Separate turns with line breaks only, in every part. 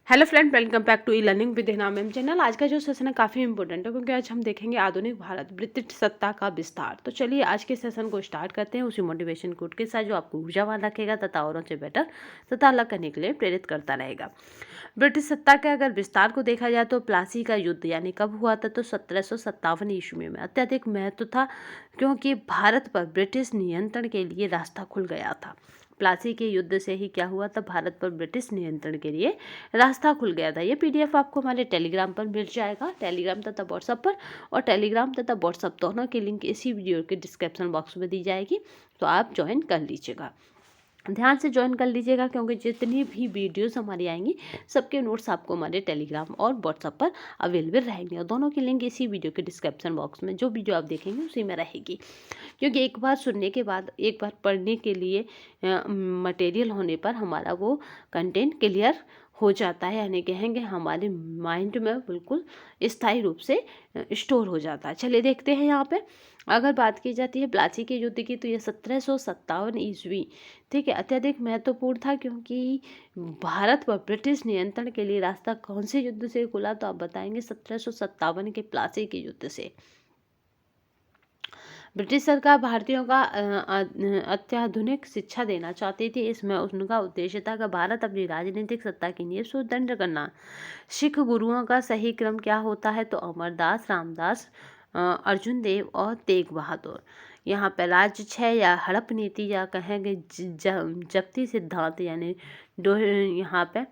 Hello friend, welcome back to e learning with Hina ma'am channel. आज का जो session है काफ़ी इंपॉर्टेंट है क्योंकि आज हम देखेंगे आधुनिक भारत ब्रिटिश सत्ता का विस्तार। तो चलिए आज के सेशन को स्टार्ट करते हैं उसी मोटिवेशन कोट के साथ जो आपको ऊर्जावान रखेगा तथा औरों से बेटर तथा अलग करने के लिए प्रेरित करता रहेगा। ब्रिटिश सत्ता के अगर विस्तार को देखा जाए तो प्लासी का युद्ध यानी कब हुआ था, तो 1757 ईस्वी में अत्यधिक महत्व था क्योंकि भारत पर ब्रिटिश नियंत्रण के लिए रास्ता खुल गया था। प्लासी के युद्ध से ही क्या हुआ था, भारत पर ब्रिटिश नियंत्रण के लिए रास्ता खुल गया था। ये पीडीएफ आपको हमारे टेलीग्राम पर मिल जाएगा, टेलीग्राम तथा व्हाट्सएप पर। और टेलीग्राम तथा व्हाट्सएप दोनों की लिंक इसी वीडियो के डिस्क्रिप्शन बॉक्स में दी जाएगी, तो आप ज्वाइन कर लीजिएगा। ध्यान से ज्वाइन कर लीजिएगा क्योंकि जितनी भी वीडियोस हमारी आएंगी सबके नोट्स आपको हमारे टेलीग्राम और व्हाट्सएप पर अवेलेबल रहेंगे और दोनों की लिंक इसी वीडियो के डिस्क्रिप्शन बॉक्स में, जो वीडियो आप देखेंगे उसी में रहेगी। क्योंकि एक बार सुनने के बाद, एक बार पढ़ने के लिए मटेरियल होने पर हमारा वो कंटेंट क्लियर हो जाता है, यानी कहेंगे हमारे माइंड में बिल्कुल स्थायी रूप से स्टोर हो जाता है। चलिए देखते हैं यहाँ पे। अगर बात की जाती है प्लासी के युद्ध की, तो ये 1757 ईस्वी, ठीक है, अत्यधिक महत्वपूर्ण था क्योंकि भारत पर ब्रिटिश नियंत्रण के लिए रास्ता कौन से युद्ध से खुला, तो आप बताएंगे 1757 के प्लासी के युद्ध से। ब्रिटिश सरकार भारतीयों का अत्याधुनिक शिक्षा देना चाहती थी। इसमें उनका उद्देश्य था कि भारत अपनी राजनीतिक सत्ता की नींव सुदृढ़ करना। सिख गुरुओं का सही क्रम क्या होता है, तो अमरदास, रामदास, अर्जुन देव और तेग बहादुर। यहाँ पे राज्य क्षय या हड़प नीति या कहेंगे जब्ती सिद्धांत यानी यहाँ पे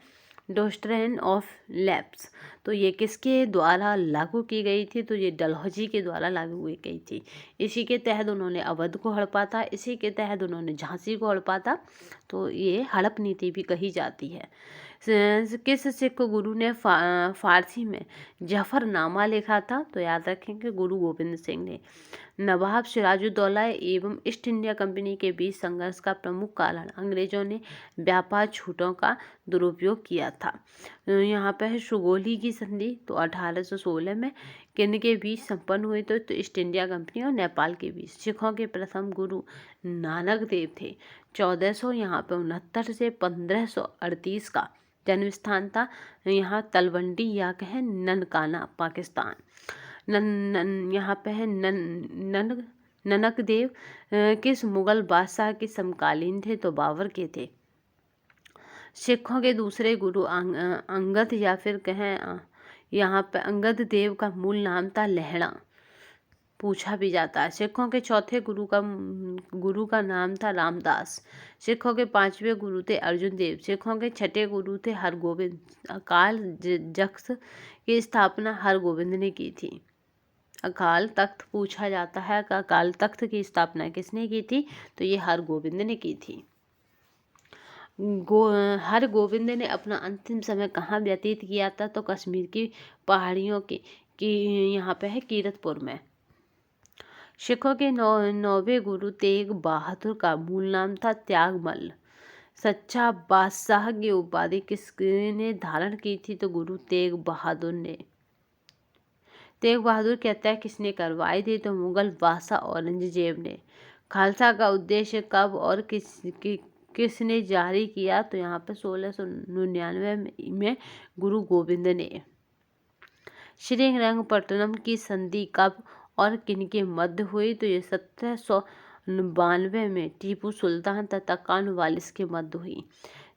डोस्ट्रेन ऑफ लैप्स, तो ये किसके द्वारा लागू की गई थी, तो ये डलहौजी के द्वारा लागू की गई थी। इसी के तहत उन्होंने अवध को हड़पा था, इसी के तहत उन्होंने झांसी को हड़पा था, तो ये हड़प नीति भी कही जाती है। किस सिख गुरु ने फारसी में जफरनामा लिखा था, तो याद रखेंगे गुरु गोविंद सिंह ने। नवाब सिराजुद्दौला एवं ईस्ट इंडिया कंपनी के बीच संघर्ष का प्रमुख कारण अंग्रेजों ने व्यापार छूटों का दुरुपयोग किया था। यहाँ पे है सुगोली की संधि, तो 1816 में किन के बीच संपन्न हुई, तो ईस्ट इंडिया कंपनी और नेपाल के बीच। सिखों के प्रथम गुरु नानक देव थे। 1400 यहाँ पे 69 से 1538 का जन्म स्थान था। यहाँ तलवंडी या कहें ननकाना, पाकिस्तान। यहाँ पे है ननक देव किस मुगल बादशाह के समकालीन थे, तो बाबर के थे। सिखों के दूसरे गुरु अंगद या फिर कहें यहाँ पे अंगद देव का मूल नाम था लहड़ा, पूछा भी जाता है। सिखों के चौथे गुरु का नाम था रामदास। सिखों के पांचवें गुरु थे अर्जुन देव। सिखों के छठे गुरु थे हरगोविंद। अकाल तख्त की स्थापना हरगोविंद ने की थी। अकाल तख्त पूछा जाता है कि अकाल तख्त की स्थापना किसने की थी, तो ये हरगोविंद ने की थी। हरगोविंद ने अपना अंतिम समय कहाँ व्यतीत किया था, तो कश्मीर की पहाड़ियों की यहाँ पे है कीरतपुर में। सिखों के नौवे गुरु तेग बहादुर का मूल नाम था त्यागमल। सच्चा बादशाह की उपाधि किसने धारण की थी, तो गुरु तेग बहादुर ने। तेग बहादुर की हत्या किसने करवाई थी, तो मुगल बादशाह औरंगजेब ने। खालसा का उद्देश्य कब और किसने जारी किया, तो यहाँ पे 1699 में गुरु गोविंद ने। श्रीरंगपट्टनम की संधि कब और किनके मध्य हुई, तो ये 1792 में टीपू सुल्तान तथा कॉर्नवालिस के मध्य हुई।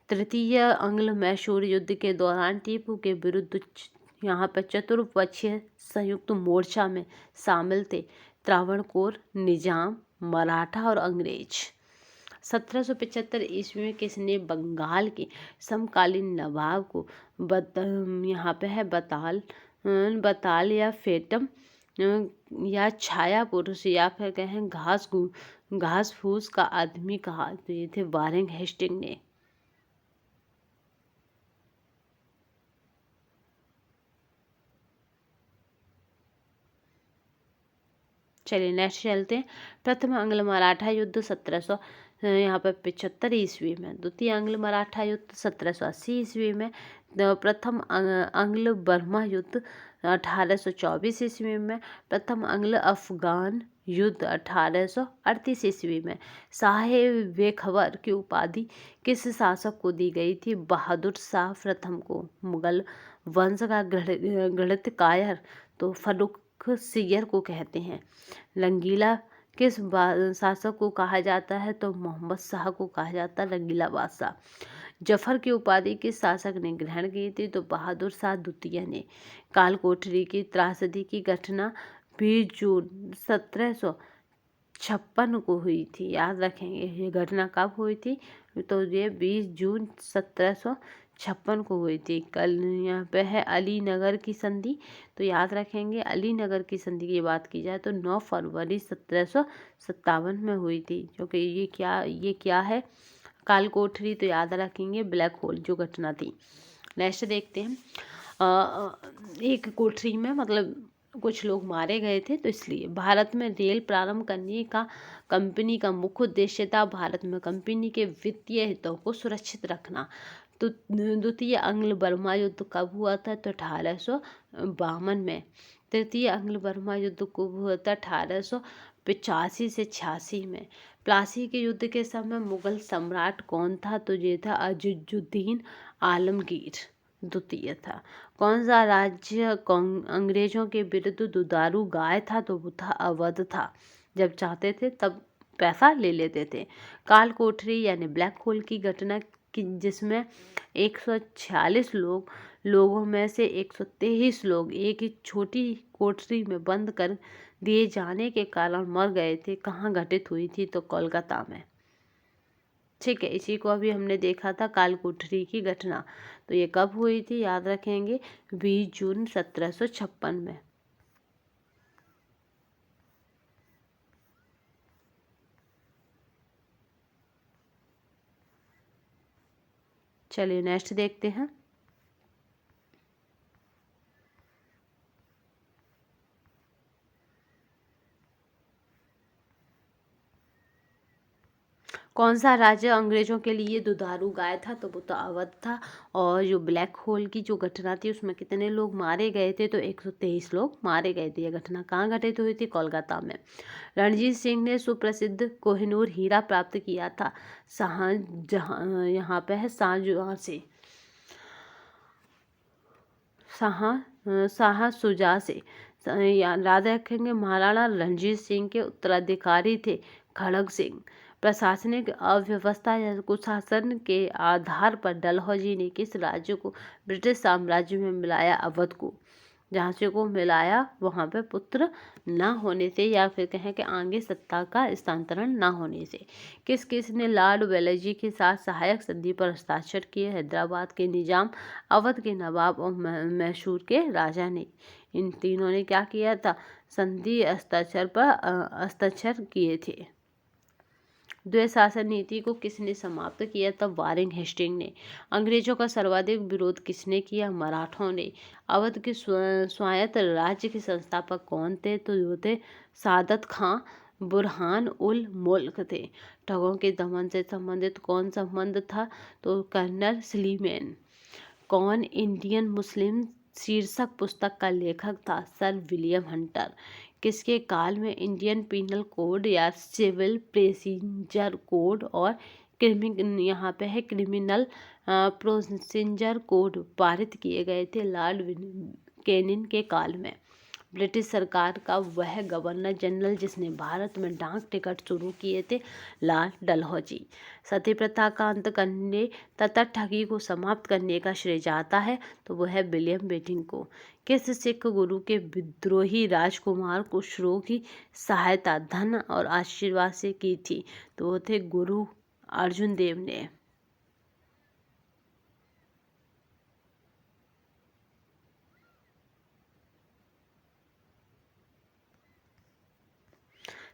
तृतीय अंग्ल मैसूर युद्ध के दौरान टीपू के विरुद्ध यहाँ पर चतुर्पक्षीय संयुक्त मोर्चा में शामिल थे त्रावणकोर, निजाम, मराठा और अंग्रेज। 1775 ईस्वी में किसने बंगाल के समकालीन नवाब को यहाँ पे है बताल या फेटम या छाया पुरुष या फिर कहें घास फूस का आदमी कहा, तो ये थे वारेन हेस्टिंग ने। चलिए नेक्स्ट चलते हैं। प्रथम अंग्ल मराठा युद्ध 1700 यहाँ पर 75 ईस्वी में। द्वितीय आंग्ल मराठा युद्ध 1780 ईस्वी में। प्रथम आंग्ल बर्मा युद्ध 1824 ईस्वी में। प्रथम आंग्ल अफगान युद्ध 1838 ईस्वी में। साहेब बेखबर की उपाधि किस शासक को दी गई थी? बहादुर शाह प्रथम को। मुगल वंश का गणितकार तो फर्रुख सियर को कहते हैं। रंगीला किस शासक को कहा जाता है? तो मोहम्मद शाह को कहा जाता है रंगीला बादशाह। जफर की उपाधि किस शासक ने ग्रहण की थी? तो बहादुर शाह द्वितीय ने। कालकोठरी की त्रासदी की घटना 20 जून 1756 को हुई थी। याद रखेंगे ये घटना कब हुई थी? तो ये 20 जून 1756 को हुई थी। कल यहाँ पे है अलीनगर की संधि, तो याद रखेंगे अलीनगर की संधि की बात की जाए तो 9 फरवरी 1757 में हुई थी। जो कि ये क्या है? कालकोठरी, तो याद रखेंगे ब्लैक होल जो घटना थी। नेक्स्ट देखते हैं। एक कोठरी में मतलब कुछ लोग मारे गए थे, तो इसलिए भारत में रेल प्रारंभ करने का कंपनी का मुख्य उद्देश्य था भारत में कंपनी के वित्तीय हितों को सुरक्षित रखना। तो द्वितीय आंग्ल बर्मा युद्ध कब हुआ था? तो 1852 में। तृतीय आंग्ल बर्मा युद्ध कब हुआ था? 1885 से 86 में। प्लासी के युद्ध के समय मुगल सम्राट कौन था? तो ये था अज़्ज़ुद्दीन आलमगीर द्वितीय था। कौन सा राज्य अंग्रेजों के विरुद्ध दुधारू गाय था? तो वो था अवध था। जब चाहते थे तब पैसा ले लेते थे। कालकोठरी यानी ब्लैक होल की घटना जिसमें 146 लोगों में से 123 लोग एक ही छोटी कोठरी में बंद कर दिए जाने के कारण मर गए थे, कहाँ घटित हुई थी? तो कोलकाता में। ठीक है, इसी को अभी हमने देखा था कालकोठरी की घटना। तो ये कब हुई थी? याद रखेंगे 20 जून 1756 में। चलिए नेक्स्ट देखते हैं। कौन सा राज्य अंग्रेजों के लिए दुधारू गाय था? तो वो तो अवध था। और जो ब्लैक होल की जो घटना थी उसमें कितने लोग मारे गए थे? तो 123 लोग मारे गए थे। यह घटना कहाँ घटित हुई थी? कोलकाता में। रणजीत सिंह ने सुप्रसिद्ध कोहिनूर हीरा प्राप्त किया था शाहजहां, यहाँ पे है शाहजहां से, शाह शुजा से। याद रखेंगे महाराणा रणजीत सिंह के उत्तराधिकारी थे खड़ग सिंह। प्रशासनिक अव्यवस्था या कुशासन के आधार पर डलहौजी ने किस राज्य को ब्रिटिश साम्राज्य में मिलाया? अवध को। झांसी को मिलाया वहां पे पुत्र न होने से, या फिर कहें कि आगे सत्ता का स्थानांतरण न होने से। किस ने लॉर्ड वेलेजी के साथ सहायक संधि पर हस्ताक्षर किए? हैदराबाद के निजाम, अवध के नवाब और मैसूर के राजा ने। इन तीनों ने क्या किया था? संधि हस्ताक्षर पर हस्ताक्षर किए थे। द्वैशासन नीति को किसने समाप्त किया? तब वारेन हेस्टिंग ने। अंग्रेजों का सर्वाधिक विरोध किसने किया? मराठों ने। अवध के स्वायत्त राज्य के संस्थापक कौन थे? तो वो थे सादत खां बुरहान उल मुल्क थे। ठगों के दमन से संबंधित कौन संबंध था? तो कर्नल स्लीमेन। कौन इंडियन मुस्लिम शीर्षक पुस्तक का लेखक था? Sir William Hunter. किसके काल में इंडियन पीनल कोड या सिविल प्रोसीजर कोड और यहाँ पे है क्रिमिनल प्रोसीजर कोड पारित किए गए थे? लॉर्ड कैनिंग के काल में। ब्रिटिश सरकार का वह गवर्नर जनरल जिसने भारत में डाक टिकट शुरू किए थे? लॉर्ड डलहौजी। सती प्रथा का अंत करने तथा ठगी को समाप्त करने का श्रेय जाता है? तो वह है विलियम बेंटिंक को। किस सिख गुरु के विद्रोही राजकुमार खुसरो की सहायता धन और आशीर्वाद से की थी? तो वो थे गुरु अर्जुन देव ने।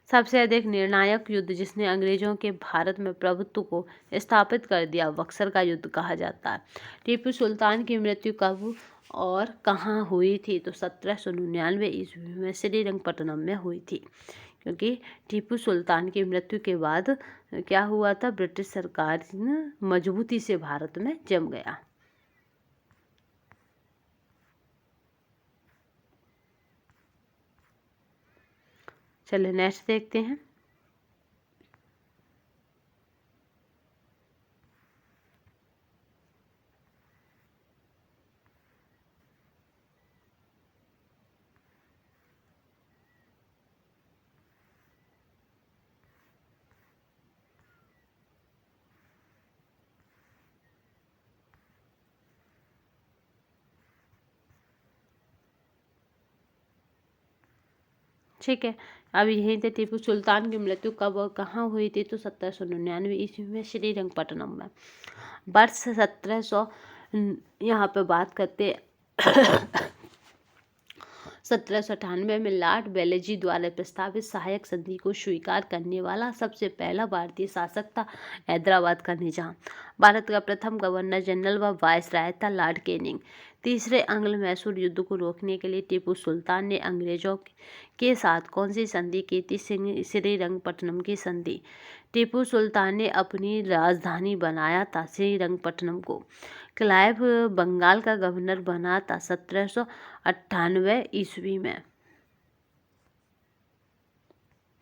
सबसे अधिक निर्णायक युद्ध जिसने अंग्रेजों के भारत में प्रभुत्व को स्थापित कर दिया, बक्सर का युद्ध कहा जाता है। टीपू सुल्तान की मृत्यु कब और कहाँ हुई थी? तो 1799 ईस्वी में श्रीरंगपट्टनम में हुई थी। क्योंकि टीपू सुल्तान की मृत्यु के बाद क्या हुआ था, ब्रिटिश सरकार ने मजबूती से भारत में जम गया। चलिए नेक्स्ट देखते हैं। ठीक है, अब यहीं से टीपू सुल्तान की मृत्यु कब और कहाँ हुई थी, तो 1799 ईस्वी में श्रीरंगपट्टनम में। वर्ष 1700 यहाँ पे बात करते 1798 में लॉर्ड वेलेजी द्वारा प्रस्तावित सहायक संधि को स्वीकार करने वाला सबसे पहला भारतीय शासक था हैदराबाद का निजाम। भारत का प्रथम गवर्नर जनरल व वायसराय था लॉर्ड कैनिंग। तीसरे आंग्ल मैसूर युद्ध को रोकने के लिए टीपू सुल्तान ने अंग्रेजों के साथ कौन सी संधि की थी? श्रीरंगपट्टनम की संधि। टीपू सुल्तान ने अपनी राजधानी बनाया था श्रीरंगपट्टनम को। क्लाइव बंगाल का गवर्नर बना था 1798 ईस्वी में।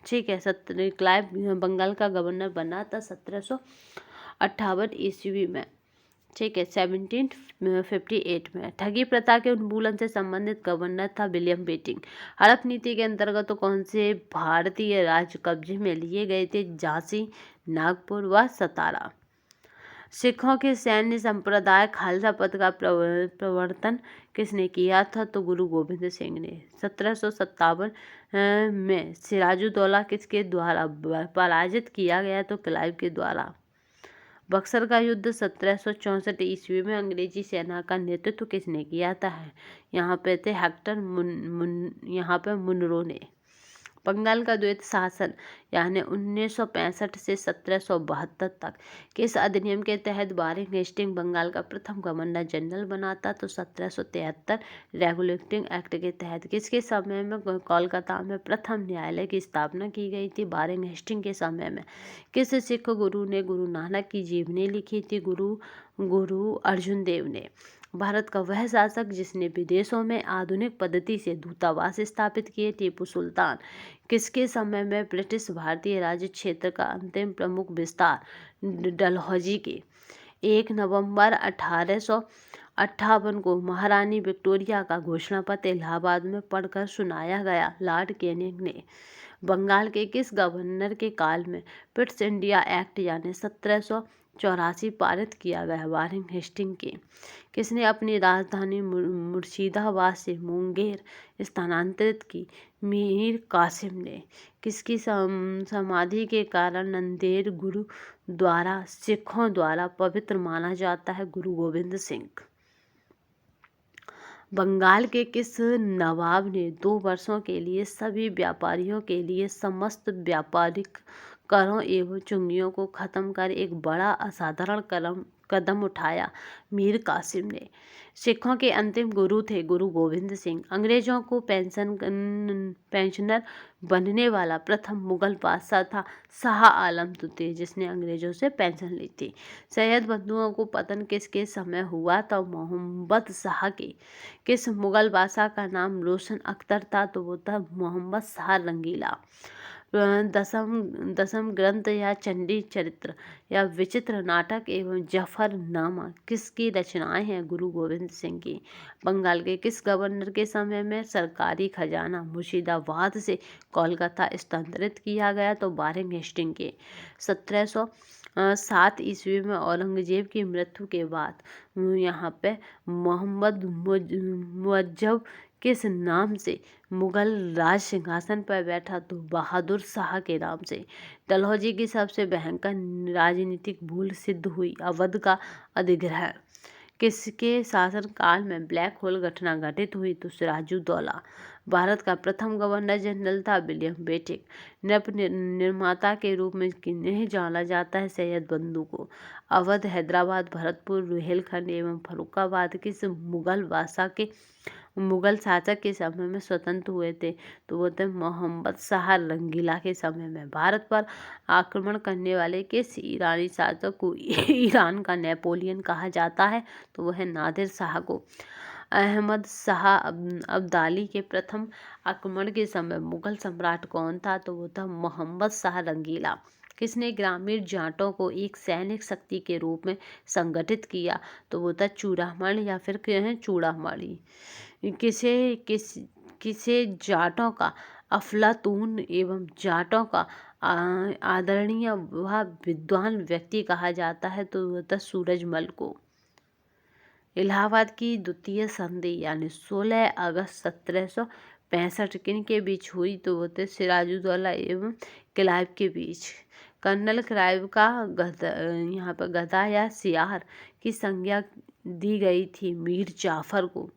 ठीक है, क्लाइव बंगाल का गवर्नर बना था 1758 ईस्वी में। ठीक है, 1758 में। ठगी प्रथा के उन्मूलन से संबंधित गवर्नर था विलियम बेटिंग। हड़प नीति के अंतर्गत तो कौन से भारतीय राज्य कब्जे में लिए गए थे? झांसी, नागपुर व सतारा। सिखों के सैन्य संप्रदाय खालसा पद का प्रवर्तन किसने किया था? तो गुरु गोविंद सिंह ने। 1757 में सिराजुद्दौला किसके द्वारा पराजित किया गया? तो क्लाइव के द्वारा। बक्सर का युद्ध 1764 ईस्वी में अंग्रेजी सेना का नेतृत्व किसने किया था? यहाँ पे थे हेक्टर यहाँ पे मुनरो ने। बंगाल का द्वैत शासन यानी 1965 से 1772 तक किस अधिनियम के तहत वारेन हेस्टिंग बंगाल का प्रथम गवर्नर जनरल बना था? तो 1773 रेगुलेटिंग एक्ट के तहत। किसके समय में कोलकाता में प्रथम न्यायालय की स्थापना की गई थी? वारेन हेस्टिंग के समय में। किस सिख गुरु ने गुरु नानक की जीवनी लिखी थी? गुरु अर्जुन देव ने। भारत का वह शासक जिसने विदेशों में आधुनिक पद्धति से दूतावास स्थापित किए? टीपू सुल्तान। किसके समय में ब्रिटिश भारतीय राज्य क्षेत्र का अंतिम प्रमुख विस्तार? डलहौजी के। 1 नवंबर 1858 को महारानी विक्टोरिया का घोषणा पत्र इलाहाबाद में पढ़कर सुनाया गया, लॉर्ड कैनिंग ने। बंगाल के किस गवर्नर के काल में पिट्स इंडिया एक्ट यानी 1784 पारित किया गया? वारेन हेस्टिंग के। किसने अपनी राजधानी मुर्शिदाबाद से मुंगेर स्थानांतरित की? मीर कासिम ने। किसकी समाधि के कारण नंदेड़ गुरु द्वारा सिखों द्वारा पवित्र माना जाता है? गुरु गोविंद सिंह। बंगाल के किस नवाब ने 2 वर्षों के लिए सभी व्यापारियों के लिए समस्त व्यापारिक करों एवं चुंगियों को खत्म कर एक बड़ा असाधारण कदम उठाया? मीर कासिम ने। सिखों के अंतिम गुरु थे गुरु गोविंद सिंह। अंग्रेजों को पेंशनर बनने वाला प्रथम मुगल बादशाह था शाह आलम द्वितीय, जिसने अंग्रेजों से पेंशन ली थी। सैयद बंधुओं को पतन किसके समय हुआ था? मोहम्मद शाह के। किस मुगल बादशाह का नाम रोशन अख्तर था? तो वो था मोहम्मद शाह रंगीला। दसम ग्रंथ या चंडी चरित्र या विचित्र नाटक एवं जफरनामा किसकी रचनाएं हैं? गुरु गोविंद सिंह की। बंगाल के किस गवर्नर के समय में सरकारी खजाना मुर्शिदाबाद से कोलकाता स्थानांतरित किया गया? तो वारेन हेस्टिंग के। 1707 ईस्वी में औरंगजेब की मृत्यु के बाद यहाँ पे मोहम्मद मुअज्जब किस नाम से मुगल राज सिंहासन पर बैठा? तो बहादुर शाह के नाम से। डलहौजी की सबसे भयंकर राजनीतिक भूल सिद्ध हुई? अवध का अधिग्रहण। किसके शासनकाल में ब्लैक होल घटना घटित हुई? तो सिराजुद्दौला। भारत का प्रथम गवर्नर जनरल था विलियम बेटिंग। नृप निर्माता के रूप में किन्हें जाना जाता है? सैयद बंधु को। अवध, हैदराबाद, भरतपुर, रुहेलखंड एवं फर्रुखाबाद किस मुगल बादशाह के मुगल शासक के समय में स्वतंत्र हुए थे? तो वो थे मोहम्मद शाह रंगीला के समय में। भारत पर आक्रमण करने वाले किस ईरानी शासक को ईरान का नेपोलियन कहा जाता है? तो वो है नादिर शाह को। अहमद शाह अब्दाली के प्रथम आक्रमण के समय मुगल सम्राट कौन था? तो वो था मोहम्मद शाह रंगीला। किसने ग्रामीण जाटों को एक सैनिक शक्ति के रूप में संगठित किया? तो वो था चूड़ामणि या फिर चूड़ामणि। किसे जाटों का अफलातून एवं जाटों का आदरणीय व विद्वान व्यक्ति कहा जाता है? तो वो था सूरजमल को। इलाहाबाद की द्वितीय संधि यानी 16 अगस्त 1765 किन के बीच हुई? तो वो थे सिराजुद्दौला एवं क्लाइव के बीच। कर्नल क्लाइव का यहाँ पर गधा या सियार की संज्ञा दी गई थी मीर जाफर को।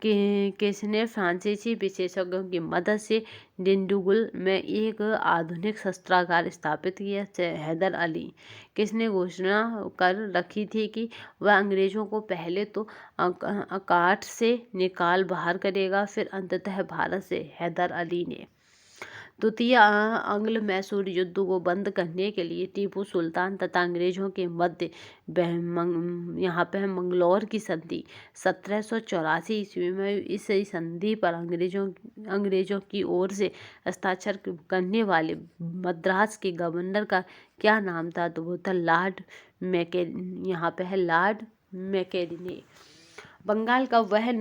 किसने फ्रांसीसी विशेषज्ञों की मदद से डिंडुगुल में एक आधुनिक शस्त्रागार स्थापित किया? हैदर अली। किसने घोषणा कर रखी थी कि वह अंग्रेजों को पहले तो अकाट से निकाल बाहर करेगा, फिर अंततः भारत से? हैदर अली ने। द्वितीय आंग्ल मैसूर युद्ध को बंद करने के लिए टीपू सुल्तान तथा अंग्रेजों के मध्य यहाँ पे है मंगलौर की संधि 1784 ईस्वी में। इस संधि पर अंग्रेजों की ओर से हस्ताक्षर करने वाले मद्रास के गवर्नर का क्या नाम था? तो वो था लॉर्ड यहाँ पे है लॉर्ड मैकेनिले। बंगाल का वह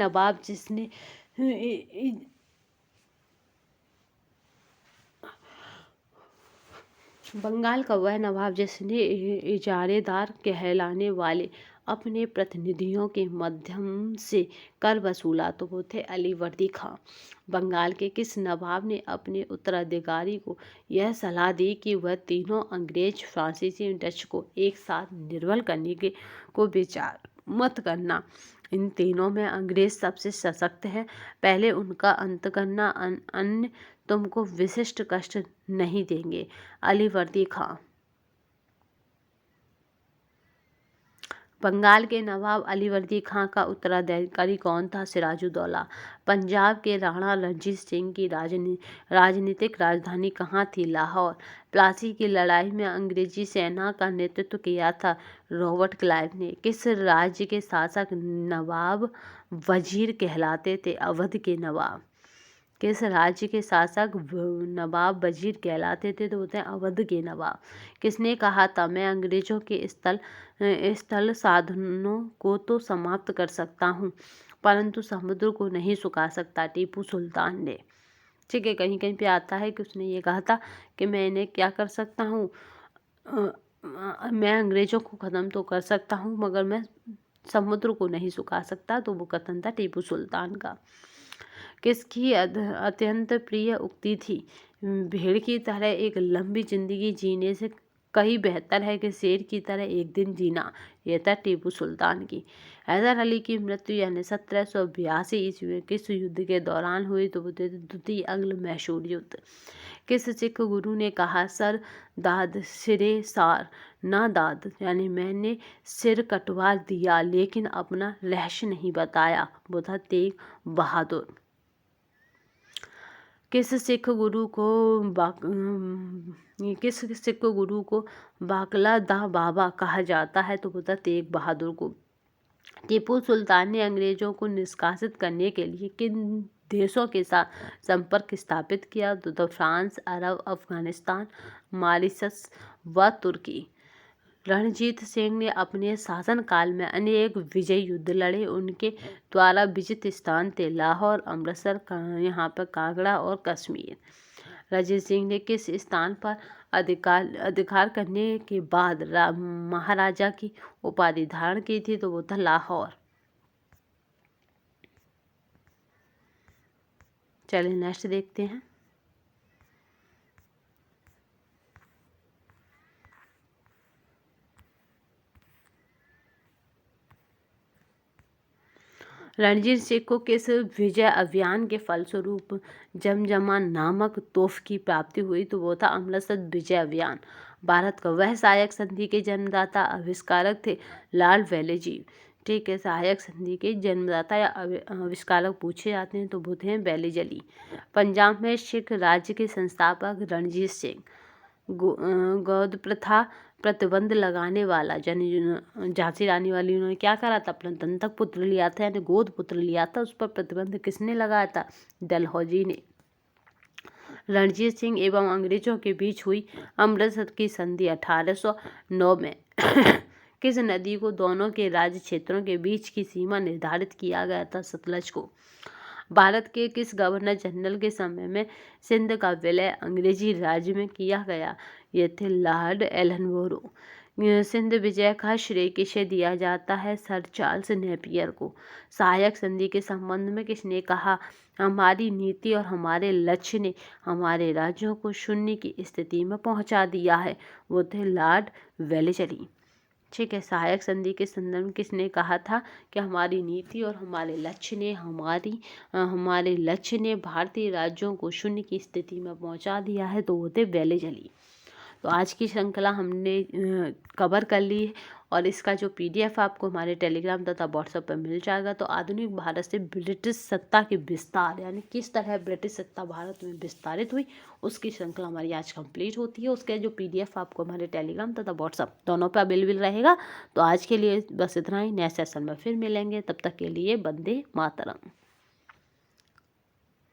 नवाब जिसने इजारेदार कहलाने वाले अपने प्रतिनिधियों के माध्यम से कर वसूला? तो वो थे अलीवर्दी खां। बंगाल के किस नवाब ने अपने उत्तराधिकारी को यह सलाह दी कि वह तीनों अंग्रेज, फ्रांसीसी, डच को एक साथ निर्बल करने को विचार मत करना? इन तीनों में अंग्रेज सबसे सशक्त है, पहले उनका अंत करना, अन्य तुमको विशिष्ट कष्ट नहीं देंगे। अलीवर्दी खां। बंगाल के नवाब अलीवर्दी खां का उत्तराधिकारी कौन था? सिराजुद्दौला। पंजाब के राणा रणजीत सिंह की राजनीतिक राजधानी कहाँ थी? लाहौर। प्लासी की लड़ाई में अंग्रेजी सेना का नेतृत्व किया था रॉबर्ट क्लाइव ने। किस राज्य के शासक नवाब वजीर कहलाते थे? अवध के नवाब। किस राज्य के शासक नवाब वजीर कहलाते थे? तो होते हैं अवध के नवाब। किसने कहा था मैं अंग्रेजों के स्थल साधनों को तो समाप्त कर सकता हूँ, परंतु समुद्र को नहीं सुखा सकता? टीपू सुल्तान ने। ठीक है, कहीं कहीं पे आता है कि उसने ये कहा था कि मैं इन्हें क्या कर सकता हूँ, मैं अंग्रेजों को ख़त्म तो कर सकता हूँ मगर मैं समुद्र को नहीं सुखा सकता। तो वो कथन था टीपू सुल्तान का। किसकी अत्यंत प्रिय उक्ति थी? भेड़ की तरह एक लंबी जिंदगी जीने से कहीं बेहतर है कि शेर की तरह एक दिन जीना। यह था टीपू सुल्तान की। हैदर अली की मृत्यु यानी 1782 ईस्वी में किस युद्ध के दौरान हुई? तो वो द्वितीय आंग्ल मैसूर युद्ध। किस सिख गुरु ने कहा सर दाद सिरे सार ना दाद, यानी मैंने सिर कटवा दिया लेकिन अपना रहस्य नहीं बताया? वो था तेग बहादुर। किस सिख गुरु को बाकला दा बाबा कहा जाता है? तो वो था तेग बहादुर को। टीपू सुल्तान ने अंग्रेजों को निष्कासित करने के लिए किन देशों के साथ संपर्क स्थापित किया? तो फ्रांस, अरब, अफगानिस्तान, मॉरिशस व तुर्की। रणजीत सिंह ने अपने शासनकाल में अनेक विजय युद्ध लड़े। उनके द्वारा विजित स्थान थे लाहौर, अमृतसर, यहाँ पर कांगड़ा और कश्मीर। रणजीत सिंह ने किस स्थान पर अधिकार करने के बाद महाराजा की उपाधि धारण की थी? तो वो था लाहौर। चलिए नेक्स्ट देखते हैं। रणजीत सिंह को किस विजय अभियान के फलस्वरूप जमजमा नामक तोफ की प्राप्ति हुई? तो वो था अमृतसर विजय अभियान। भारत का वह सहायक संधि के जन्मदाता आविष्कारक थे लॉर्ड वेलेजी। ठीक है। सहायक संधि के जन्मदाता या आविष्कारक पूछे जाते हैं तो बुद्ध हैं वेलेजली। पंजाब में सिख राज्य के संस्थापक रणजीत सिंह। गौद प्रथा प्रतिबंध लगाने वाला झांसी रानी वाली, उन्होंने क्या करा था, अपना दंतक पुत्र लिया था यानी गोद पुत्र लिया था, उस पर प्रतिबंध किसने लगाया था, डलहौजी ने। रणजीत सिंह एवं अंग्रेजों के बीच हुई अमृतसर की संधि 1809 में किस नदी को दोनों के राज्य क्षेत्रों के बीच की सीमा निर्धारित किया गया था, सतलज को। भारत के किस गवर्नर जनरल के समय में सिंध का विलय अंग्रेजी राज्य में किया गया, ये थे लॉर्ड एलनबरो। सिंध विजय का श्रेय किसे दिया जाता है, सर चार्ल्स नेपियर को। सहायक संधि के संबंध में किसने कहा, हमारी नीति और हमारे लक्ष्य ने हमारे राज्यों को शून्य की स्थिति में पहुंचा दिया है, वो थे लॉर्ड वेलेस्ली। ठीक है। सहायक संधि के संदर्भ में किसने कहा था कि हमारी नीति और हमारे लक्ष्य ने भारतीय राज्यों को शून्य की स्थिति में पहुंचा दिया है, तो वो थे वेलेस्ली। तो आज की श्रृंखला हमने कवर कर ली है और इसका जो PDF आपको हमारे टेलीग्राम तथा व्हाट्सएप पर मिल जाएगा। तो आधुनिक भारत से ब्रिटिश सत्ता के विस्तार यानी किस तरह ब्रिटिश सत्ता भारत में विस्तारित हुई, उसकी श्रृंखला हमारी आज कंप्लीट होती है। उसका जो PDF आपको हमारे टेलीग्राम तथा व्हाट्सएप दोनों पर अवेलेबल रहेगा। तो आज के लिए बस इतना ही। नए सेशन में फिर मिलेंगे, तब तक के लिए वंदे मातरम।